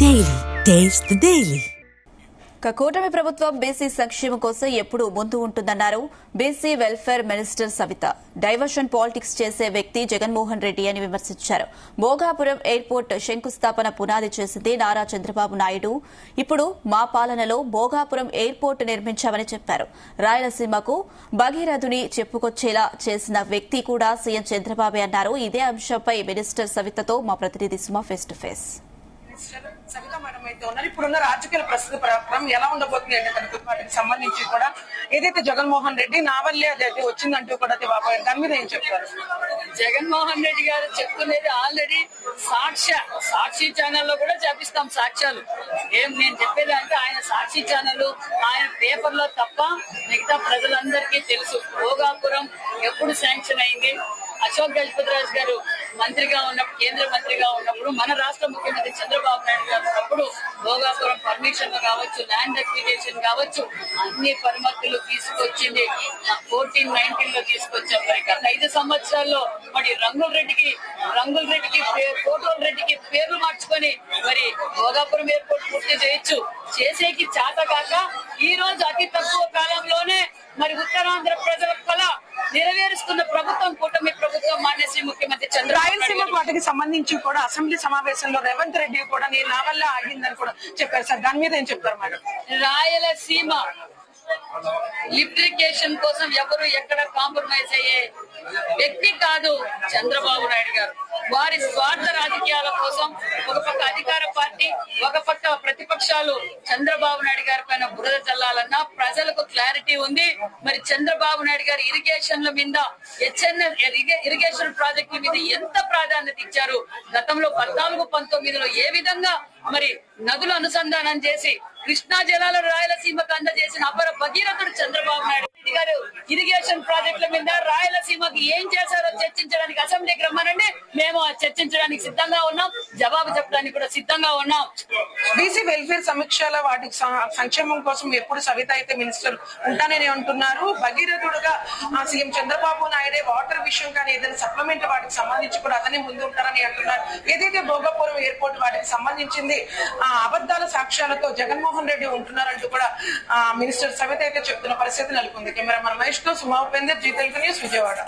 Daily. Taste the Daily. కూటమి ప్రభుత్వం BC సంక్షేమం కోసం ఎప్పుడూ ముందు ఉంటుందన్నారు BC welfare minister Savitha. Diversion politics చేసే వ్యక్తి జగన్మోహన్ రెడ్డి అని విమర్శించారు. భోగాపురం ఎయిర్పోర్ట్ శంకుస్థాపన పునాది చేసింది నారా చంద్రబాబు నాయుడు. ఇప్పుడు మా పాలనలో భోగాపురం ఎయిర్పోర్ట్ నిర్మించామని చెప్పారు. రాయలసీమకు భగీరథుని చెప్పుకొచ్చేలా చేసిన వ్యక్తి కూడా సీఎం చంద్రబాబే అన్నారు. ఇదే అంశంపై మినిస్టర్ సవితతో మా ప్రతినిధి Suma face to face. Savitha madam అయితే ఉన్నారు. ఇప్పుడున్న రాజకీయ ప్రస్తుత ప్రకారం ఎలా ఉండబోతుంది అంటే వాటికి సంబంధించి కూడా ఏదైతే జగన్మోహన్ రెడ్డి నా వల్లే అదైతే వచ్చిందంటూ కూడా దాని మీద ఏం చెప్తారు? జగన్మోహన్ రెడ్డి గారు చెప్తున్నది ఆల్రెడీ సాక్షి ఛానల్లో కూడా చూపిస్తాం సాక్ష్యాలు. నేను చెప్పేది అంటే ఆయన సాక్షి ఛానల్ ఆయన పేపర్ లో తప్ప మిగతా ప్రజలందరికీ తెలుసు. భోగాపురం ఎప్పుడు శాంక్షన్ అయింది, అశోక్ గజపతిరాజు గారు మంత్రిగా ఉన్నప్పుడు, కేంద్ర మంత్రిగా ఉన్నప్పుడు, మన రాష్ట్ర ముఖ్యమంత్రి చంద్రబాబు నాయుడు గారు ఉన్నప్పుడు భోగాపురం పర్మిషన్ కావచ్చు, ల్యాండ్ అక్విజిషన్ కావచ్చు, అన్ని పరిమితులు తీసుకొచ్చింది 1419 లో తీసుకొచ్చాం. మరి గత 5 సంవత్సరాల్లో మరి రంగుల రెడ్డికి కోటోల్ రెడ్డికి పేర్లు మార్చుకొని మరి భోగాపురం ఎయిర్పోర్ట్ పూర్తి చేయొచ్చు. చేసేకి చేత కాక ఈ రోజు అతి తక్కువ కాలంలోనే మరి ఉత్తరాంధ్ర ప్రజల కళ నెరవేరుస్తున్న ప్రభుత్వం కూటమి ప్రభుత్వం, మాన్యశ్రీ ముఖ్యమంత్రి చంద్రబాబు. రాయలసీమ వాటికి సంబంధించి కూడా అసెంబ్లీ సమావేశంలో రేవంత్ రెడ్డి కూడా నేను నా వల్ల ఆగిందని కూడా చెప్పారు సార్. దాని మీద ఏం చెప్తారు మేడం? రాయలసీమ లిబ్రికేషన్ కోసం ఎవరు ఎక్కడ కాంప్రమైజ్ అయ్యే వ్యక్తి కాదు చంద్రబాబు నాయుడు గారు. వారి స్వార్థ రాజకీయాల కోసం ఒక పక్క అధికార పార్టీ, ఒక పక్క ప్రతిపక్షాలు చంద్రబాబు నాయుడు గారి పైన బురద చల్లాలన్నా ప్రజలకు క్లారిటీ ఉంది. మరి చంద్రబాబు నాయుడు గారు ఇరిగేషన్ల మీద ఇరిగేషన్ ప్రాజెక్టుల మీద ఎంత ప్రాధాన్యత ఇచ్చారు. గతంలో 14-19లో ఏ విధంగా మరి నదులు అనుసంధానం చేసి కృష్ణా జలాల రాయలసీమకు అందజేసిన అపర భగీరథుడు చంద్రబాబు నాయుడు గారు. ఇరిగేషన్ ప్రాజెక్టుల మీద రాయలసీమకి ఏం చేశారో చర్చించడానికి అసెంబ్లీకి రమ్మనండి, మేము చర్చించడానికి సిద్ధంగా ఉన్నాం, జవాబు చెప్పడానికి కూడా సిద్ధంగా ఉన్నాం. బీసీ వెల్ఫేర్ సమీక్షల వాటికి సంక్షేమం కోసం ఎప్పుడు సవిత అయితే మినిస్టర్ ఉంటానని అంటున్నారు. భగీరథుడుగా సీఎం చంద్రబాబు నాయుడే వాటర్ విషయం కానీ ఏదైనా సప్లిమెంట్ వాటికి సంబంధించి కూడా అతనే ముందు ఉంటారని అంటున్నారు. ఏదైతే భోగాపురం ఎయిర్పోర్ట్ వాటికి సంబంధించింది అబద్దాల సాక్ష్యాలతో జగన్మోహన్ రెడ్డి ఉంటున్నారంటూ కూడా మినిస్టర్ సవిత అయితే చెప్తున్న పరిస్థితి నెలకొంది. కెమెరామన్ మహేష్ తో సుమా ఉపేందర్, జీ తెలుగు న్యూస్, విజయవాడ.